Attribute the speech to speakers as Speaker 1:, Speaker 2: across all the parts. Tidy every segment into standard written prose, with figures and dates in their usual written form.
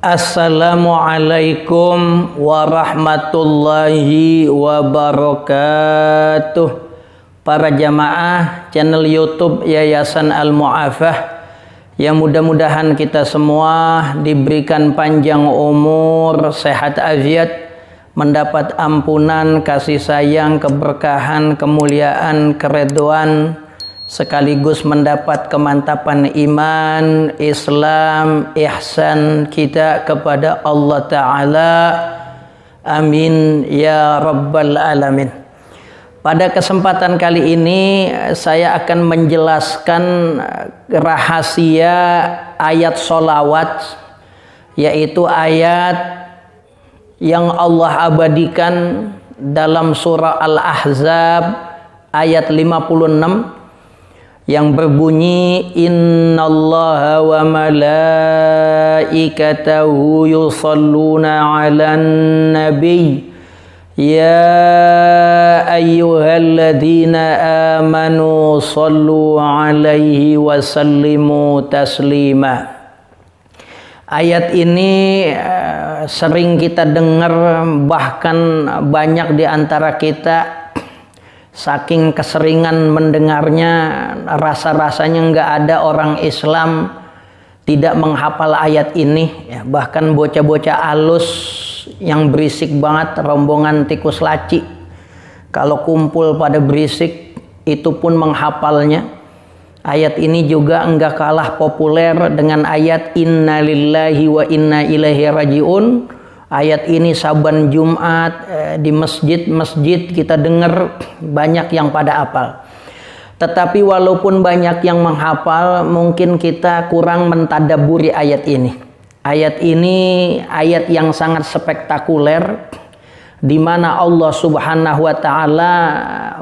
Speaker 1: Assalamualaikum warahmatullahi wabarakatuh. Para jamaah channel YouTube Yayasan Al-Mu'afah, yang mudah-mudahan kita semua diberikan panjang umur, sehat afiat, mendapat ampunan, kasih sayang, keberkahan, kemuliaan, keridhaan, sekaligus mendapat kemantapan iman, Islam, ihsan kita kepada Allah Ta'ala. Amin ya Rabbal Alamin. Pada kesempatan kali ini saya akan menjelaskan rahasia ayat sholawat, yaitu ayat yang Allah abadikan dalam surah Al-Ahzab ayat 56 yang berbunyi, innallaha wa malaikatahu yusalluna 'alan nabiy ya ayyuhalladzina amanu sallu 'alaihi wa sallimu taslima. Ayat ini sering kita dengar, bahkan banyak di antara kita saking keseringan mendengarnya, rasa-rasanya nggak ada orang Islam tidak menghafal ayat ini, ya. Bahkan bocah-bocah alus yang berisik banget, rombongan tikus laci, kalau kumpul pada berisik itu pun menghafalnya. Ayat ini juga enggak kalah populer dengan ayat inna lillahi wa inna ilaihi rajiun. Ayat ini saban Jumat di masjid-masjid kita dengar banyak yang pada hafal. Tetapi walaupun banyak yang menghafal, mungkin kita kurang mentadaburi ayat ini. Ayat ini ayat yang sangat spektakuler, di mana Allah Subhanahu wa Ta'ala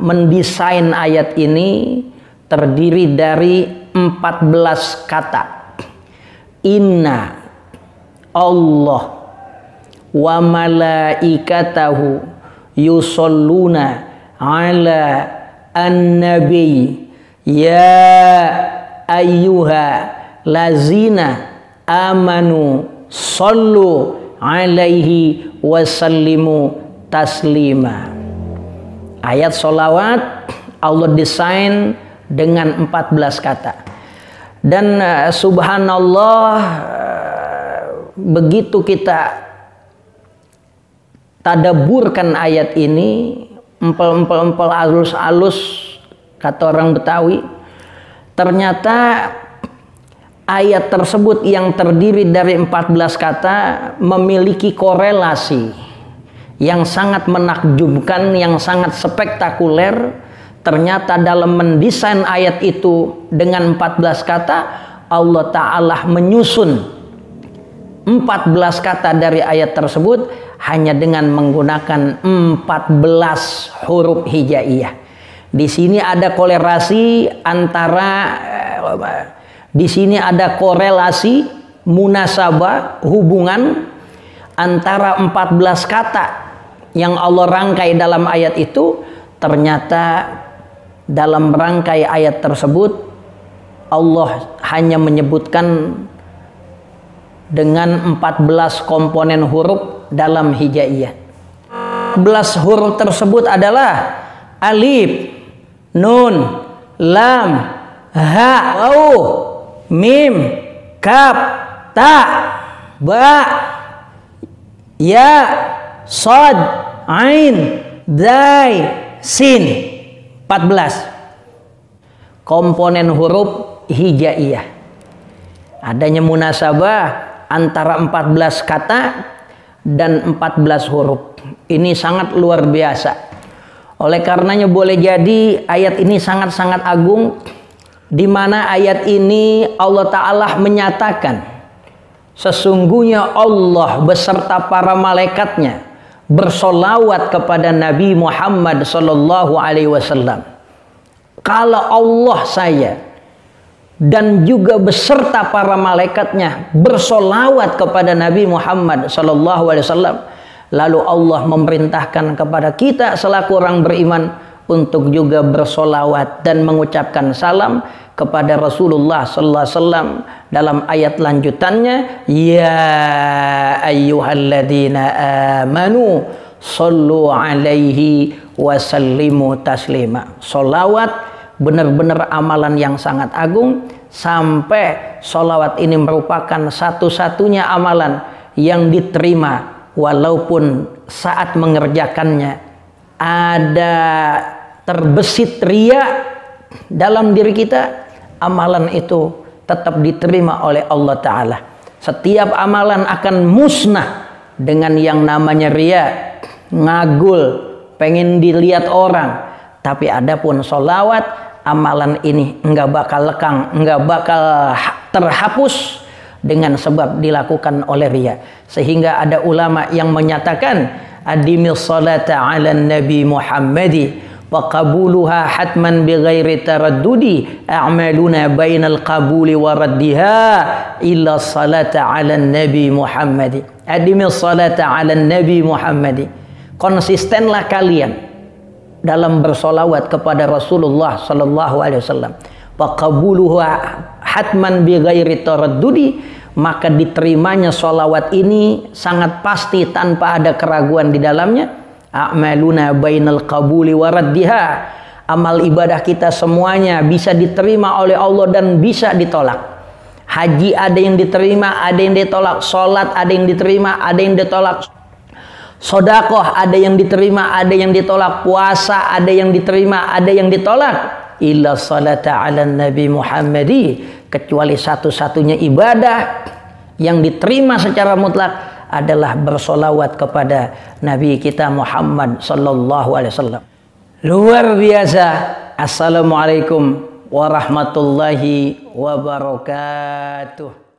Speaker 1: mendesain ayat ini terdiri dari 14 kata. Inna Allah wa malaikatahu yusalluna ala an-nabi ya ayyuha lazina amanu sallu alaihi wasallimu taslima. Ayat sholawat Allah desain dengan 14 kata, dan subhanallah, begitu kita tadaburkan ayat ini, empel-empel alus-alus kata orang Betawi, ternyata ayat tersebut yang terdiri dari 14 kata memiliki korelasi yang sangat menakjubkan, yang sangat spektakuler. Ternyata dalam mendesain ayat itu dengan 14 kata, Allah Ta'ala menyusun 14 kata dari ayat tersebut hanya dengan menggunakan 14 huruf hijaiyah. Di sini ada korelasi munasabah, hubungan antara 14 kata yang Allah rangkai dalam ayat itu. Ternyata dalam rangkai ayat tersebut Allah hanya menyebutkan dengan 14 komponen huruf dalam hijaiyah. 14 huruf tersebut adalah alif, nun, lam, ha, waw, mim, kaf, ta, ba, ya, shad, ain, dai, sin. 14 komponen huruf hijaiyah. Adanya munasabah antara 14 kata dan 14 huruf. Ini sangat luar biasa. Oleh karenanya boleh jadi ayat ini sangat-sangat agung, di mana ayat ini Allah Ta'ala menyatakan sesungguhnya Allah beserta para malaikatnya bersolawat kepada Nabi Muhammad Sallallahu Alaihi Wasallam. Kalau Allah saya dan juga beserta para malaikatnya bersolawat kepada Nabi Muhammad Sallallahu Alaihi Wasallam, lalu Allah memerintahkan kepada kita selaku orang beriman untuk juga bersolawat dan mengucapkan salam kepada Rasulullah sallallahu alaihi wasallam dalam ayat lanjutannya, ya ayyuhalladzina amanu sallu alaihi wa sallimu taslima. Solawat benar-benar amalan yang sangat agung, sampai solawat ini merupakan satu-satunya amalan yang diterima walaupun saat mengerjakannya ada terbesit ria dalam diri kita, amalan itu tetap diterima oleh Allah Ta'ala. Setiap amalan akan musnah dengan yang namanya ria, ngagul, pengen dilihat orang. Tapi adapun solawat, amalan ini enggak bakal lekang, enggak bakal terhapus dengan sebab dilakukan oleh ria. Sehingga ada ulama yang menyatakan, adimis salata ala nabi Muhammadi wa qabuluha hatman bighairi taraddudi a'maluna bainal qabuli wa raddiha illa salata ala nabi Muhammadi. Adimis salata ala nabi Muhammadi. Konsistenlah kalian dalam bersolawat kepada Rasulullah sallallahu alaihi wasallam. Wa qabuluha hatman bighairi taraddudi, maka diterimanya solawat ini sangat pasti tanpa ada keraguan di dalamnya. A'maluna bainal qabuli waraddiha, amal ibadah kita semuanya bisa diterima oleh Allah dan bisa ditolak. Haji ada yang diterima, ada yang ditolak. Salat ada yang diterima, ada yang ditolak. Sedekah ada yang diterima, ada yang ditolak. Puasa ada yang diterima, ada yang ditolak. Illa salata ala nabi Muhammadi, kecuali satu-satunya ibadah yang diterima secara mutlak adalah bersolawat kepada Nabi kita Muhammad sallallahu alaihi wasallam. Luar biasa. Assalamualaikum warahmatullahi wabarakatuh.